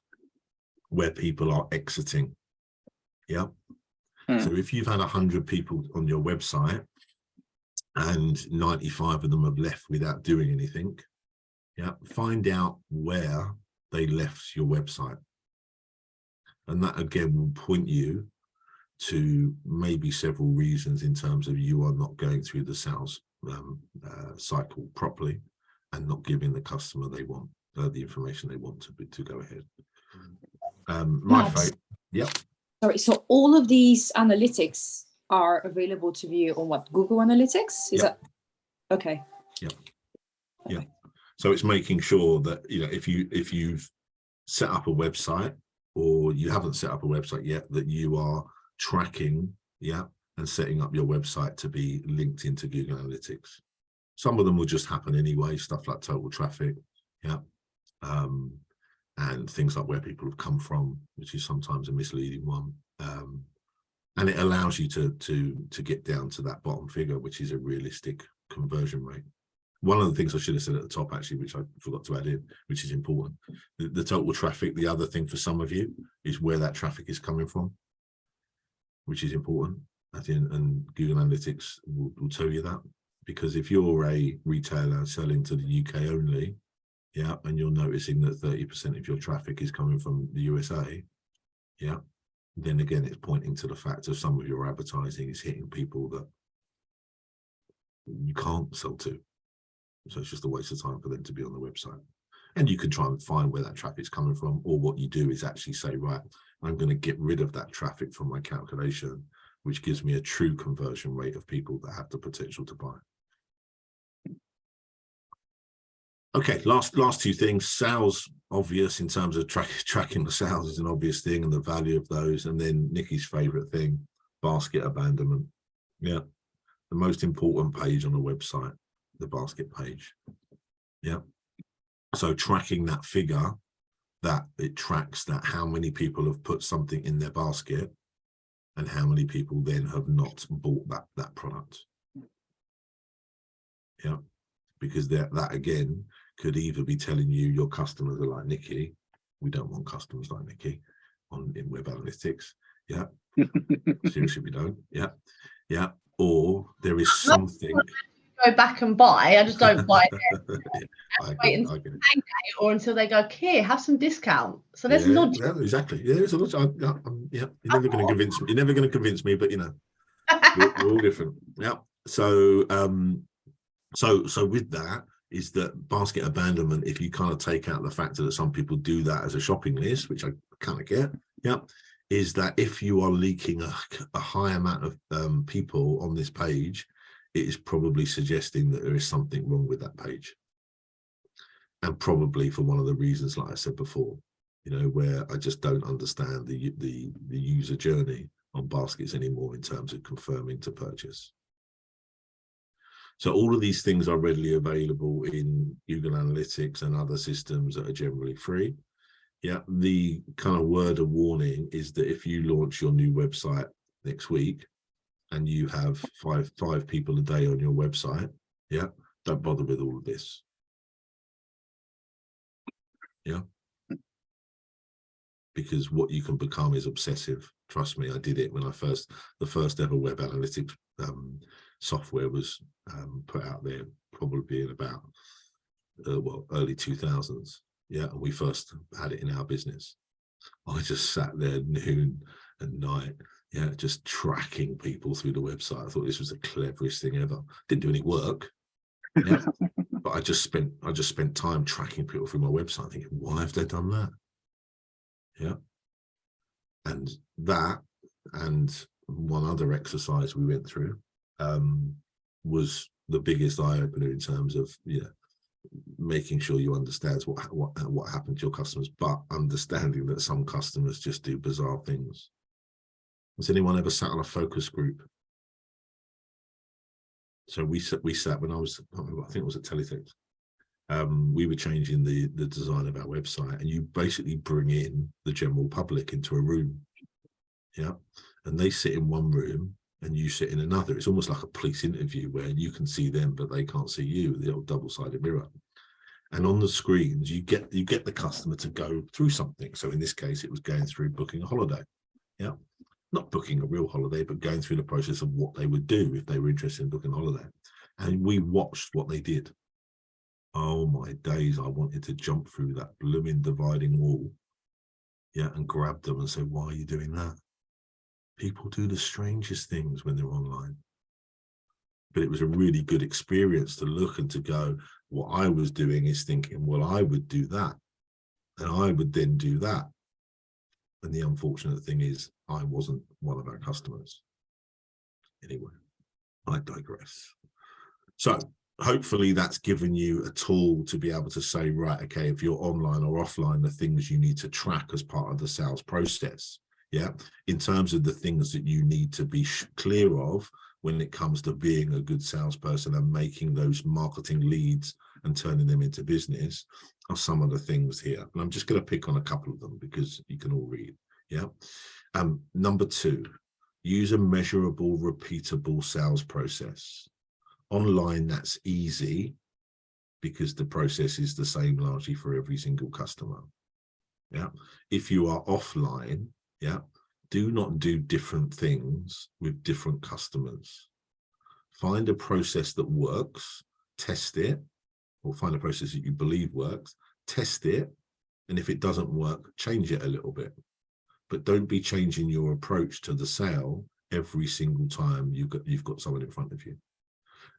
where people are exiting. Yeah. So if you've had 100 people on your website and 95 of them have left without doing anything, yeah, find out where they left your website. And that again will point you to maybe several reasons in terms of you are not going through the sales cycle properly and not giving the customer they want the information they want to go ahead. My favorite. Yep. Sorry, so all of these analytics are available to view on what, Google Analytics? Is that okay? Yep. Yeah. So it's making sure that if you've set up a website or you haven't set up a website yet, that you are tracking, and setting up your website to be linked into Google Analytics. Some of them will just happen anyway, stuff like total traffic, and things like where people have come from, which is sometimes a misleading one. And it allows you to get down to that bottom figure, which is a realistic conversion rate. One of the things I should have said at the top, actually, which I forgot to add in, which is important, the total traffic. The other thing for some of you is where that traffic is coming from, which is important. And Google Analytics will tell you that, because if you're a retailer selling to the UK only, and you're noticing that 30% of your traffic is coming from the USA, then again, it's pointing to the fact that some of your advertising is hitting people that you can't sell to. So it's just a waste of time for them to be on the website. And you can try and find where that traffic's coming from, or what you do is actually say, right, I'm going to get rid of that traffic from my calculation, which gives me a true conversion rate of people that have the potential to buy. Okay, last two things. Sales, obvious in terms of tracking the sales is an obvious thing and the value of those. And then Nikki's favorite thing, basket abandonment. Yeah, the most important page on a website, the basket page. Yeah. So tracking that figure, that it tracks that how many people have put something in their basket and how many people then have not bought that product. Yeah, because that again could either be telling you your customers are like Nikki. We don't want customers like Nikki in web analytics. Yeah, seriously, we don't. Yeah. Or there is something. Go back and buy. I just don't buy it. Wait until or until they go, here, have some discount. So there's exactly. Yeah, there's a lot. You're never going to convince me. You're never going to convince me, but we're all different. Yeah. So so with that is that basket abandonment. If you kind of take out the factor that some people do that as a shopping list, which I kind of get, is that if you are leaking a high amount of people on this page, it is probably suggesting that there is something wrong with that page. And probably for one of the reasons, like I said before, where I just don't understand the user journey on baskets anymore in terms of confirming to purchase. So all of these things are readily available in Google Analytics and other systems that are generally free. Yeah, the kind of word of warning is that if you launch your new website next week, and you have five people a day on your website, don't bother with all of this. Because what you can become is obsessive. Trust me, I did it when the first ever web analytics software was put out there, probably in about early 2000s. And we first had it in our business. I just sat there noon and night, just tracking people through the website. I thought this was the cleverest thing ever. Didn't do any work, but I just spent time tracking people through my website, thinking, why have they done that? And that, and one other exercise we went through was the biggest eye-opener in terms of, you know, making sure you understand what happened to your customers, but understanding that some customers just do bizarre things. Has anyone ever sat on a focus group? So we sat when I think it was at Teletext. We were changing the design of our website, and you basically bring in the general public into a room, yeah, and they sit in one room and you sit in another. It's almost like a police interview where you can see them but they can't see you, the old double-sided mirror. And on the screens you get the customer to go through something. So in this case it was going through booking a holiday, yeah, not booking a real holiday, but going through the process of what they would do if they were interested in booking a holiday. And we watched what they did. Oh my days, I wanted to jump through that blooming dividing wall, yeah, and grab them and say, why are you doing that? People do the strangest things when they're online. But it was a really good experience to look and to go, what I was doing is thinking, well, I would do that, and I would then do that. And the unfortunate thing is, I wasn't one of our customers. Anyway, I digress. So hopefully that's given you a tool to be able to say, right, okay, if you're online or offline, the things you need to track as part of the sales process, yeah, in terms of the things that you need to be clear of when it comes to being a good salesperson and making those marketing leads and turning them into business, are some of the things here. And I'm just going to pick on a couple of them because you can all read, yeah. Number 2, use a measurable, repeatable sales process. Online, that's easy because the process is the same largely for every single customer. Yeah. If you are offline, yeah, do not do different things with different customers. Find a process that works, test it, or find a process that you believe works, test it, and if it doesn't work, change it a little bit. But don't be changing your approach to the sale every single time you've got someone in front of you,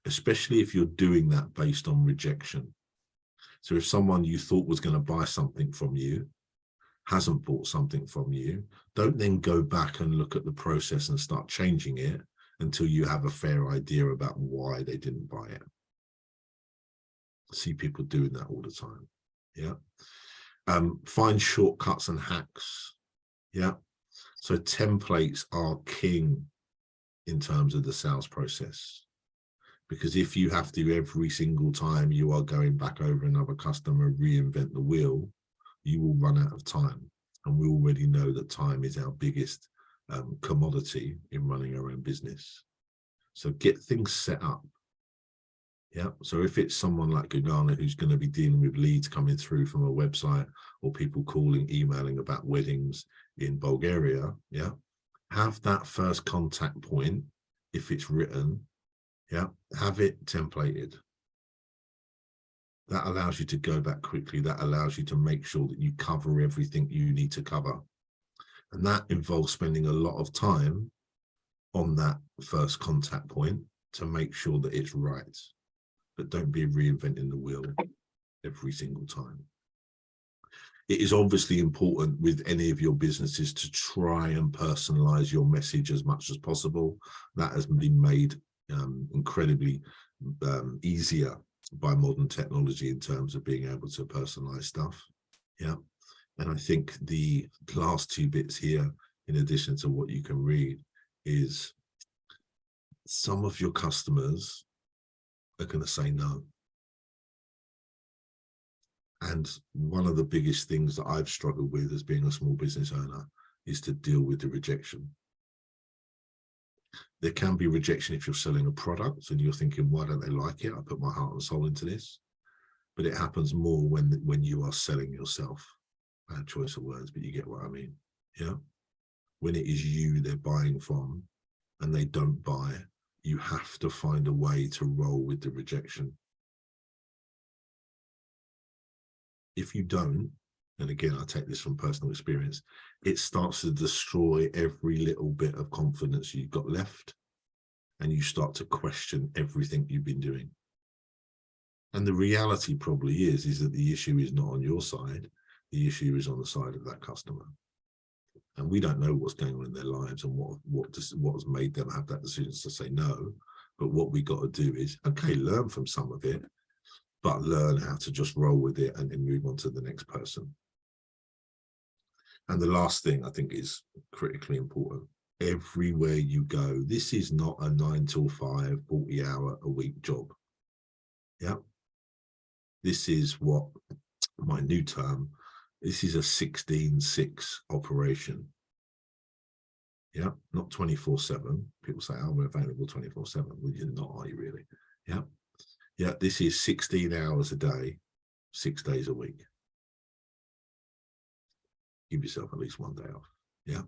especially if you're doing that based on rejection. So if someone you thought was going to buy something from you hasn't bought something from you, don't then go back and look at the process and start changing it until you have a fair idea about why they didn't buy it. I see people doing that all the time. Yeah. Find shortcuts and hacks. Yeah. So templates are king in terms of the sales process. Because if you have to every single time you are going back over another customer, reinvent the wheel, you will run out of time. And we already know that time is our biggest commodity in running our own business. So get things set up. Yeah. So if it's someone like Gugana who's going to be dealing with leads coming through from a website or people calling, emailing about weddings in Bulgaria, yeah, have that first contact point, if it's written, yeah, have it templated. That allows you to go back quickly. That allows you to make sure that you cover everything you need to cover. And that involves spending a lot of time on that first contact point to make sure that it's right. But don't be reinventing the wheel every single time. It is obviously important with any of your businesses to try and personalize your message as much as possible. That has been made incredibly easier by modern technology in terms of being able to personalize stuff. Yeah. And I think the last 2 bits here, in addition to what you can read, is some of your customers are going to say no. And one of the biggest things that I've struggled with as being a small business owner is to deal with the rejection. There can be rejection if you're selling a product and you're thinking, why don't they like it? I put my heart and soul into this. But it happens more when you are selling yourself. Bad choice of words, but you get what I mean. Yeah. When it is you they're buying from and they don't buy, you have to find a way to roll with the rejection. If you don't, and again, I take this from personal experience, it starts to destroy every little bit of confidence you've got left, and you start to question everything you've been doing. And the reality probably is that the issue is not on your side, the issue is on the side of that customer. And we don't know what's going on in their lives and what has made them have that decision to say no. But what we got to do is, okay, learn from some of it, but learn how to just roll with it and then move on to the next person. And the last thing I think is critically important. Everywhere you go, this is not a 9 to 5, 40-hour-a-week job. Yeah. This is what my new term, this is a 16/6 operation. Yeah, not 24/7. People say, oh, we're available 24/7. Well, you're not, are you really? Yeah. Yeah, this is 16 hours a day, 6 days a week. Give yourself at least one day off. Yeah.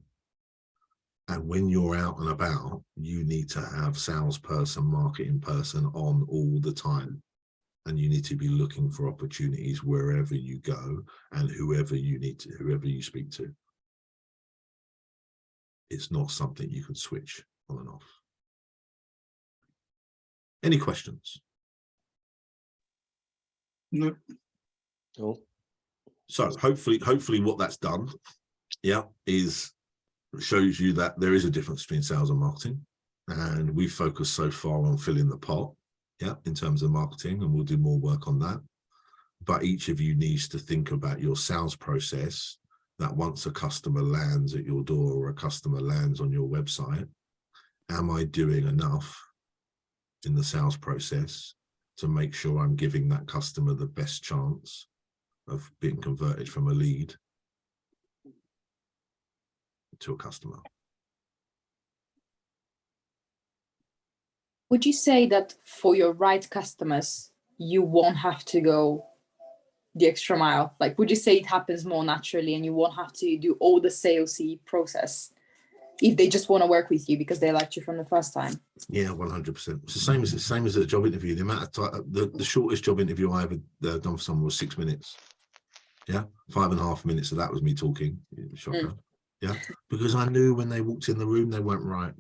And when you're out and about, you need to have salesperson, marketing person on all the time. And you need to be looking for opportunities wherever you go and whoever you speak to. It's not something you can switch on and off. Any questions? No. Oh. So hopefully what that's done, yeah, is shows you that there is a difference between sales and marketing. And we focus so far on filling the pot, yeah, in terms of marketing, and we'll do more work on that. But each of you needs to think about your sales process, that once a customer lands at your door or a customer lands on your website, am I doing enough in the sales process to make sure I'm giving that customer the best chance of being converted from a lead to a customer? Would you say that for your right customers, you won't have to go the extra mile? Like, would you say it happens more naturally and you won't have to do all the salesy process if they just want to work with you because they liked you from the first time? Yeah, 100%. It's the same as a job interview. The amount of time, the shortest job interview I ever done for someone was 6 minutes. Yeah, 5.5 minutes of that was me talking. Shocker. Yeah, because I knew when they walked in the room they weren't right.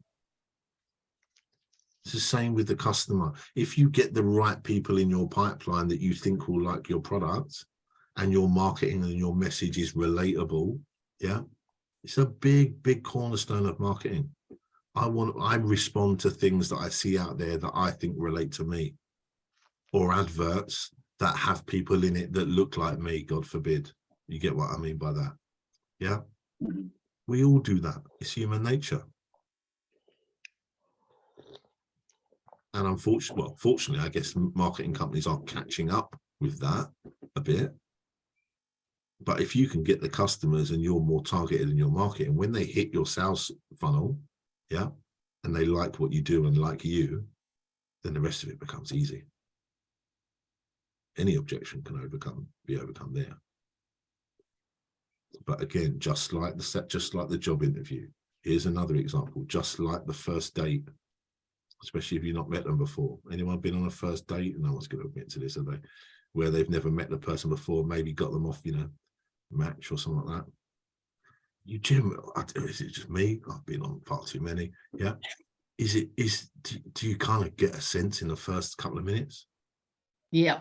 It's the same with the customer. If you get the right people in your pipeline that you think will like your product, and your marketing and your message is relatable, yeah, it's a big cornerstone of marketing. I respond to things that I see out there that I think relate to me, or adverts that have people in it that look like me, God forbid. You get what I mean by that? Yeah. We all do that. It's human nature. And unfortunately, fortunately, I guess marketing companies are catching up with that a bit. But if you can get the customers and you're more targeted in your marketing, when they hit your sales funnel, yeah, and they like what you do and like you, then the rest of it becomes easy. Any objection can be overcome there. But again, just like the job interview, here's another example. Just like the first date, especially if you've not met them before. Anyone been on a first date? No one's going to admit to this, are they? Where they've never met the person before, maybe got them off, Match or something like that. Jim, is it just me? I've been on far too many. Yeah. Do you kind of get a sense in the first couple of minutes? Yeah.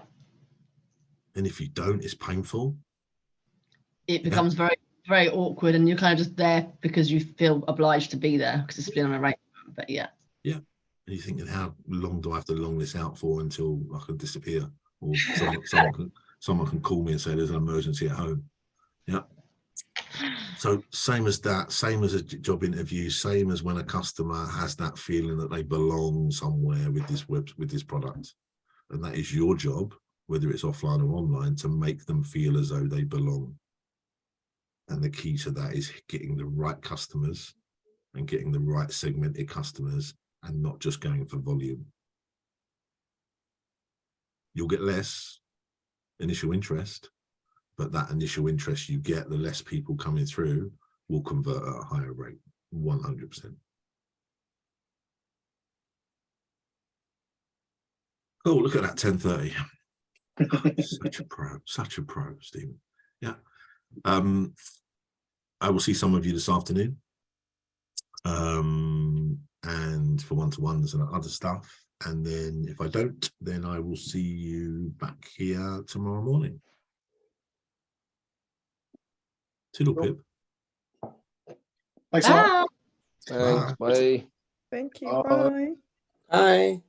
And if you don't, it's painful. It becomes very, very awkward, and you're kind of just there because you feel obliged to be there because it's been an arrangement. But yeah. Yeah. And you're thinking, how long do I have to long this out for until I can disappear? Or someone can call me and say there's an emergency at home. Yeah. So same as that, same as a job interview, same as when a customer has that feeling that they belong somewhere with this product. And that is your job, whether it's offline or online, to make them feel as though they belong. And the key to that is getting the right customers and getting the right segmented customers and not just going for volume. You'll get less initial interest, but that initial interest you get, the less people coming through will convert at a higher rate, 100%. Oh, look at that, 10:30. Such a pro, Stephen. Yeah. I will see some of you this afternoon. And for one-to-ones and other stuff. And then if I don't, then I will see you back here tomorrow morning. Toodle pip. Thanks a lot. Bye. Thanks. Bye. Thank you. Bye. Bye. Bye.